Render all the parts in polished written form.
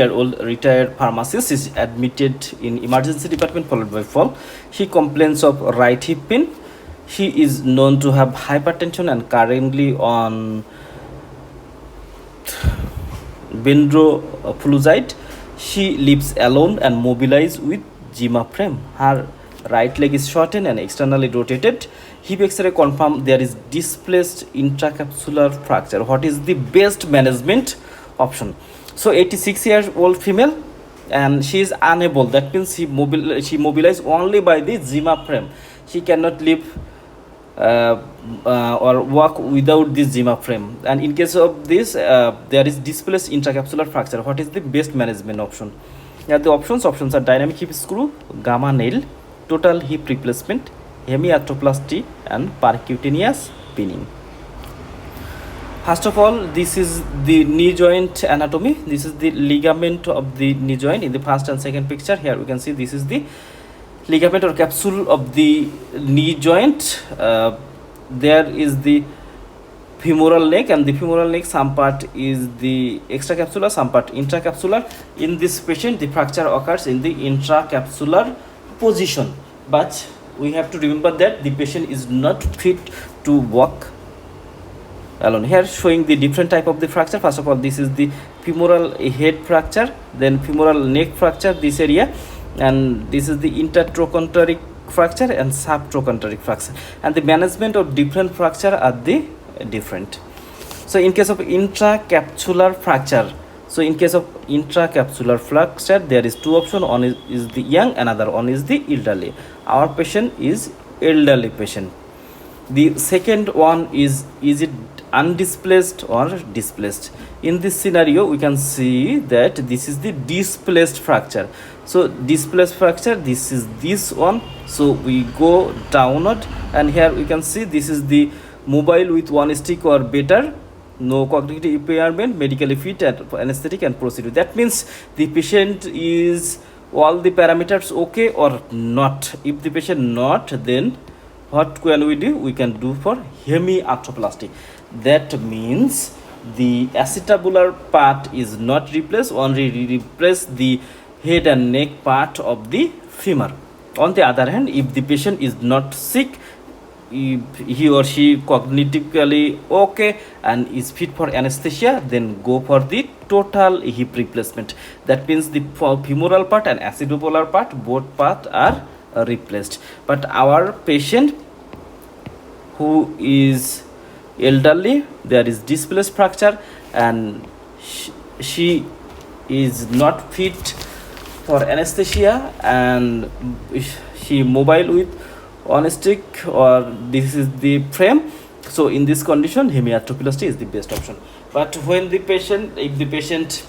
Year-old retired pharmacist is admitted in emergency department followed by fall. He complains of right hip pain. He is known to have hypertension and currently on bendrofluoride. She lives alone and mobilized with Zima frame. Her right leg is shortened and externally rotated. Hip X-ray confirmed there is displaced intracapsular fracture. What is the best management option? So 86-year-old female, and she is unable. That means she mobilized only by the Zima frame. She cannot live or walk without this Zima frame. And in case of this, there is displaced intracapsular fracture. What is the best management option? Here the options are dynamic hip screw, gamma nail, total hip replacement, hemiarthroplasty, and percutaneous pinning. First of all, this is the knee joint anatomy. This is the ligament of the knee joint. In the first and second picture, here we can see this is the ligament or capsule of the knee joint. There is the femoral neck, and the femoral neck, some part is the extracapsular, some part intracapsular. In this patient, the fracture occurs in the intracapsular position, but we have to remember that the patient is not fit to walk alone. Here showing the different type of the fracture. First of all, this is the femoral head fracture, then femoral neck fracture, this area, and this is the intertrochanteric fracture and subtrochanteric fracture. And the management of different fracture are the different. So in case of intracapsular fracture, there is two options. One is the young, another one is the elderly. Our patient is elderly patient. The second one is it undisplaced or displaced? In this scenario, we can see that this is the displaced fracture. So displaced fracture, this is this one. So we go downward, and here we can see this is the mobile with one stick or better, no cognitive impairment, medically fit, and anesthetic and procedure. That means the patient is all the parameters okay or not. If the patient not, then what can we do? We can do for hemiarthroplasty. That means the acetabular part is not replaced, only replace the head and neck part of the femur. On the other hand, if the patient is not sick, if he or she cognitively okay and is fit for anesthesia, then go for the total hip replacement. That means the femoral part and acetabular part, both parts are replaced. But our patient who is elderly, there is displaced fracture, and she is not fit for anesthesia, and she mobile with one stick, or this is the frame. So in this condition, hemiarthroplasty is the best option. But when the patient, if the patient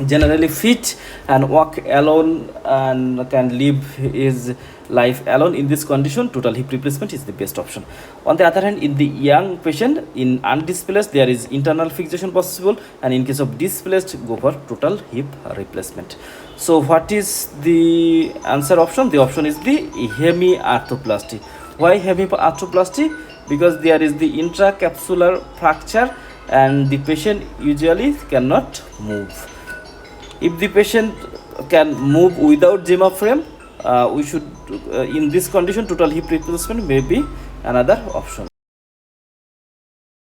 generally fit and walk alone and can live his life alone, in this condition, total hip replacement is the best option. On the other hand, in the young patient, in undisplaced, there is internal fixation possible, and in case of displaced, go for total hip replacement. So what is the answer option? The option is the hemiarthroplasty. Why hemiarthroplasty? Because there is the intracapsular fracture and the patient usually cannot move. If the patient can move without Zima frame, we should in this condition, total hip replacement may be another option.